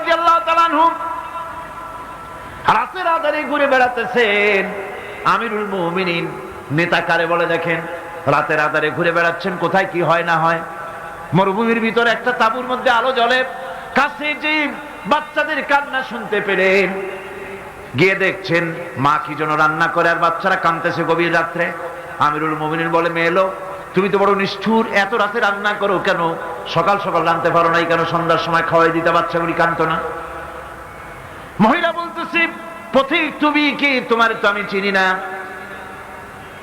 রাদিয়াল্লাহু তাআলা আনহু রাতের আঁধারে ঘুরে বেড়াতেছেন। আমিরুল মুমিনিন নেতা কারে বলে দেখেন, রাতের আঁধারে ঘুরে বেড়াচ্ছেন, কোথায় কি হয় না হয়। মরুভূমির ভিতরে একটা তাঁবুর মধ্যে আলো জ্বলে, কাছে যে বাচ্চাদের কান্না শুনতে পেলেন, গিয়ে দেখছেন মা কি যেন রান্না করে আর বাচ্চারা কাঁদতেছে গভীর রাত্রে। আমিরুল মুমিনিন বলে, মেয়ে এলো, তুমি তো বড় নিষ্ঠুর, এত রাতে রান্না করো কেন? সকাল সকাল রাঁধতে পারো নাই কেন? সন্ধ্যার সময় খাওয়াই দিতে, বাচ্চাগুলি কাঁদতো না। মহিলা বলতেছি, পথিক তুমি কি? তোমার তো আমি চিনি না।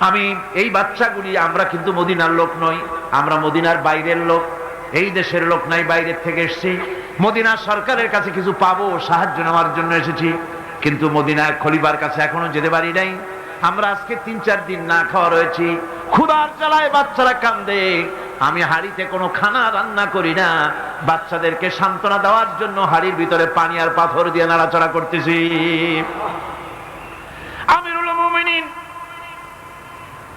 আমি এই বাচ্চাগুলি, আমরা কিন্তু মদিনার লোক নই, আমরা মদিনার বাইরের লোক, এই দেশের লোক নাই, বাইরের থেকে এসেছি। মদিনার সরকারের কাছে কিছু পাবো, সাহায্য নেওয়ার জন্য এসেছি, কিন্তু মদিনার খলিফার কাছে এখনো যেতে পারি নাই। আমরা আজকে 3-4 দিন না খাওয়া রয়েছি, ক্ষুধার জ্বালায় বাচ্চারা কান্দে। আমি হাড়িতে কোনো খানা রান্না করি না, বাচ্চাদেরকে সান্ত্বনা দেওয়ার জন্য হাড়ির ভিতরে পানি আর পাথর দিয়ে নাড়াচাড়া করতেছি। আমিরুল মুমিনিন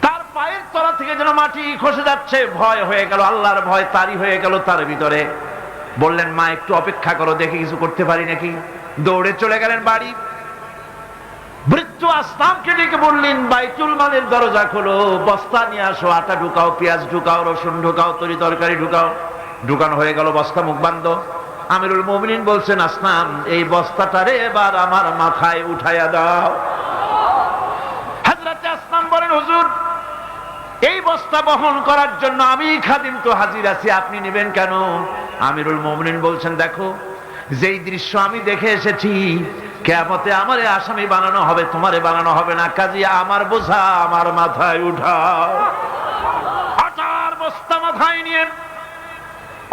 তার পায়ের তলা থেকে যেন মাটি খসে যাচ্ছে, ভয় হয়ে গেল, আল্লাহর ভয় তারই হয়ে গেল তার ভিতরে। বললেন, মা একটু অপেক্ষা করো, দেখে কিছু করতে পারি নাকি। দৌড়ে চলে গেলেন বাড়ি। বৃদ্ধ আসলামকে ডেকে বললেন, বাইতুল মালের দরজা খোলো, বস্তা নিয়ে আসো, আটা ঢুকাও, পেঁয়াজ ঢুকাও, রসুন ঢুকাও, তরি তরকারি ঢুকাও। ঢুকানো হয়ে গেল, বস্তা মুখ বান্ধ। আমিরুল মুমিনিন বলছেন, আসলাম এই বস্তাটারে এবার আমার মাথায় উঠাইয়া দাও। হযরত আসলাম বলেন, হুজুর এই বস্তা বহন করার জন্য আমি খাদিম তো হাজির আছি, আপনি নেবেন কেন? আমিরুল মুমিনিন বলছেন, দেখো যেই দৃশ্য আমি দেখে এসেছি, কিয়ামতে আমারে আসামি বানানো হবে, তোমারে বানানো হবে না, কাজী আমার বোঝা আমার মাথায় উঠাও। আটার বস্তা মাথায় নিয়ে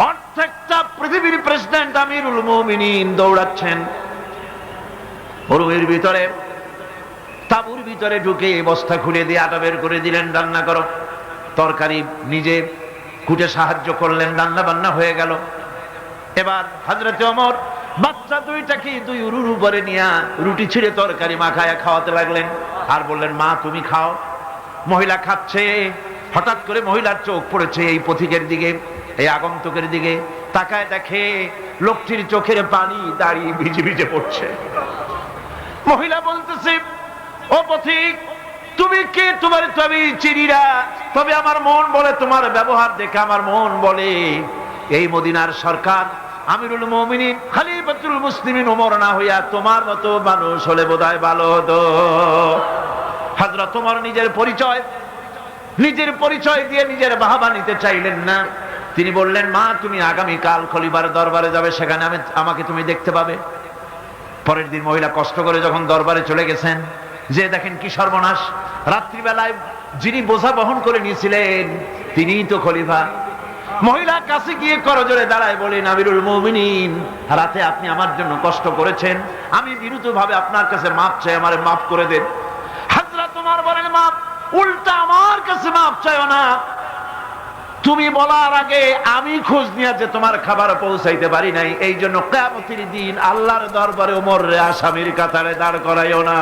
অর্ধেকটা পৃথিবীর প্রেসিডেন্ট আমিরুল মুমিনিন দৌড়াচ্ছেন। মরুভূমির ভিতরে তাঁবুর ভিতরে ঢুকে বস্তা খুলে দিয়ে আটা বের করে দিলেন, রান্না করো। তরকারি নিজে কুটে সাহায্য করলেন, রান্না বান্না হয়ে গেল। এবার হযরত ওমর বাচ্চা দুইটাকে 2 উরুর উপরে নিয়ে রুটি ছিঁড়ে তরকারি মাখায়া খাওয়াতে লাগলেন, আর বললেন, মা তুমি খাও। মহিলা খাচ্ছে। হঠাৎ করে মহিলার চোখ পড়েছে এই পথিকের দিকে, এই আগন্তুকের দিকে। তাকায় দেখে লোকটির চোখের পানি দাঁড়িয়ে ভিজে ভিজে পড়ছে। মহিলা বলতেছে, ও পথিক তুমি কে? তোমার তো আমি চিনি না, তবে আমার মন বলে, তোমার ব্যবহার দেখে আমার মন বলে এই মদিনার সরকার আমিরুল মুমিনিন খলিফাতুল মুসলিমিন ওমর না হইয়া তোমার মতো মানুষ হলে বোধহয় ভালো হতো। হযরত ওমর নিজের পরিচয় দিয়ে নিজের বাহবা নিতে চাইলেন না। তিনি বললেন, মা তুমি আগামী কাল খলিফার দরবারে যাবে, সেখানে আমাকে তুমি দেখতে পাবে। পরের দিন মহিলা কষ্ট করে যখন দরবারে চলে গেছেন, যে দেখেন কি সর্বনাশ, রাত্রিবেলায় যিনি বোঝা বহন করে নিয়েছিলেন তিনিই তো খলিফা। মহিলা কাছে গিয়ে করজোড়ে দাঁড়ায় বলেন, আমিরুল মুমিনিন রাতে আপনি আমার জন্য কষ্ট করেছেন, আমি বিরুদ্ধভাবে আপনার কাছে মাপ চাই, আমারে মাফ করে দেন। হযরত ওমর বলেন, মাপ? উল্টা আমার কাছে মাপ চাইও না, তুমি বলার আগে আমি খোঁজ নিয়ে যে তোমার খাবার পৌঁছাইতে পারি নাই, এই জন্য কিয়ামতের দিন আল্লাহর দরবারে ওমর রে আসামির কাতারে দাঁড় করাইও না।